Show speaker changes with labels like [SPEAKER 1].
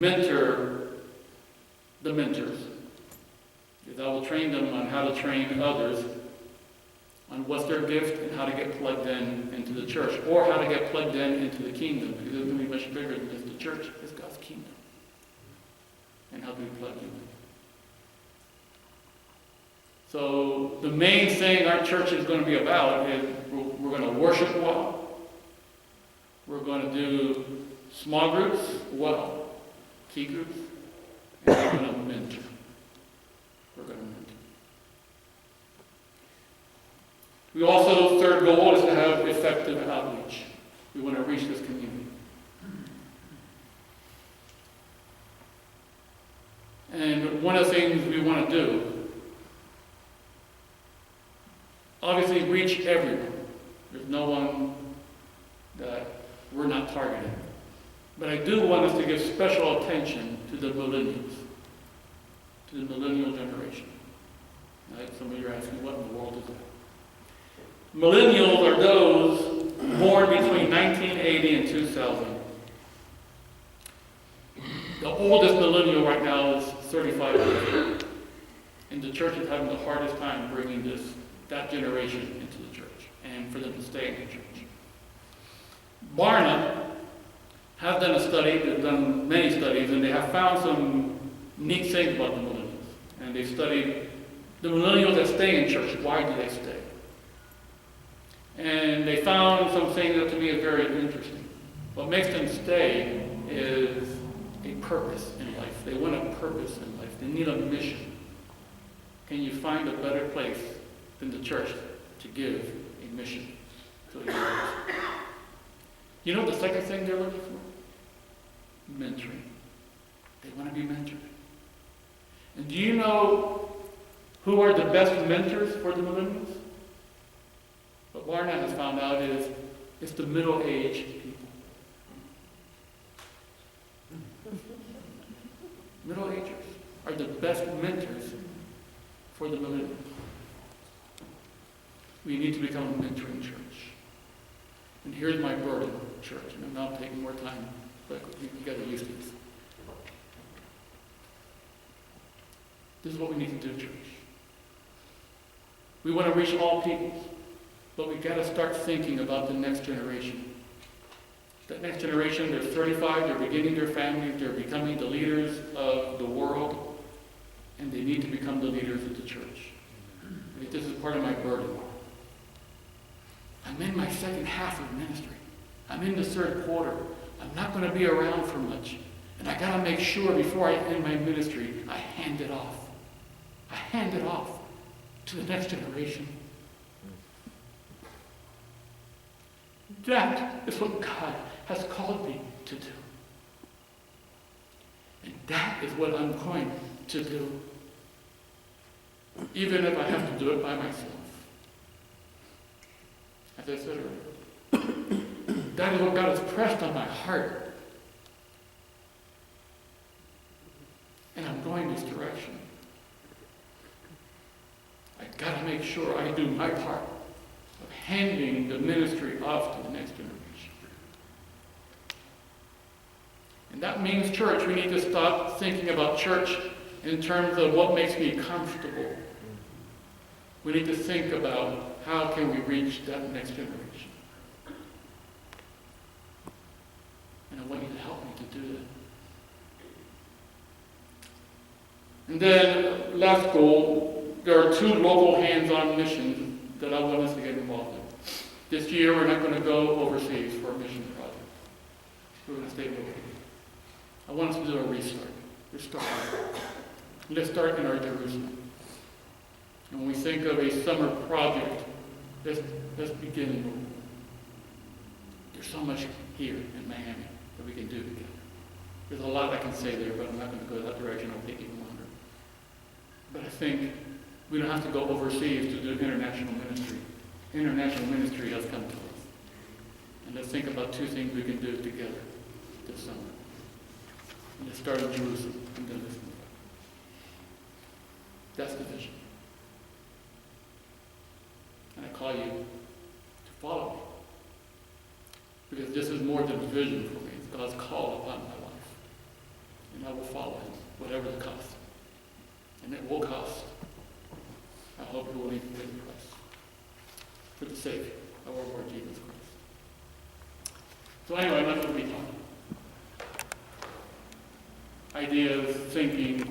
[SPEAKER 1] mentor the mentors. Because I will train them on how to train others on what's their gift and how to get plugged in into the church, or how to get plugged in into the kingdom, because it's going to be much bigger than just the church. It's God's kingdom. And how do we plug in? So the main thing our church is going to be about is we're going to worship well. We're going to do small groups well, key groups, and we're going to mentor. We're going to mentor. We also, third goal is to have effective outreach. We want to reach this community. And one of the things we want to do, obviously reach everyone. There's no one that we're not targeting. But I do want us to give special attention to the millennials, to the millennial generation. Right? Some of you are asking, what in the world is that? Millennials are those born between 1980 and 2000. The oldest millennial right now is 35 years old. And the church is having the hardest time bringing that generation into the church and for them to stay in the church. Barna have done a study, they've done many studies, and they have found some neat things about the millennials. And they've studied the millennials that stay in church. Why do they stay? And they found some things that to me is very interesting. What makes them stay is a purpose in life. They want a purpose in life. They need a mission. Can you find a better place than the church to give a mission to a young person? You know the second thing they're looking for? Mentoring. They want to be mentored. And do you know who are the best mentors for the millennials? What Barnett has found out is it's the middle-aged people. Middle-agers are the best mentors for the millennials. We need to become a mentoring church. And here's my burden, church, and I'm not taking more time, but you got to use this. This is what we need to do, church. We want to reach all people. But we've got to start thinking about the next generation. That next generation, they're 35, they're beginning their families, they're becoming the leaders of the world, and they need to become the leaders of the church. I think this is part of my burden. I'm in my second half of ministry. I'm in the third quarter. I'm not going to be around for much. And I got to make sure before I end my ministry, I hand it off. I hand it off to the next generation. That is what God has called me to do. And that is what I'm going to do. Even if I have to do it by myself. As I said earlier. That is what God has pressed on my heart. And I'm going this direction. I've got to make sure I do my part of handing the ministry off to the next generation. And that means, church, we need to stop thinking about church in terms of what makes me comfortable. We need to think about how can we reach that next generation. And I want you to help me to do that. And then, last goal, there are 2 local hands-on missions that I want us to get involved in. This year, we're not going to go overseas for a mission project. We're going to stay local. I want us to do a restart. Let's start in our Jerusalem. And when we think of a summer project, let's begin in local. There's so much here in Miami that we can do together. There's a lot I can say there, but I'm not going to go that direction. It'll take even longer. But I think we don't have to go overseas to do international ministry. International ministry has come to us. And let's think about 2 things we can do together this summer. And let's start in Jerusalem and then let's move on. That's the vision. And I call you to follow me. Because this is more than a vision for me. It's God's call upon my life. I will follow him, whatever the cost. And it will cost. I hope you will even pay the price for the sake of our Lord Jesus Christ. So anyway, enough of me talking. Ideas, thinking,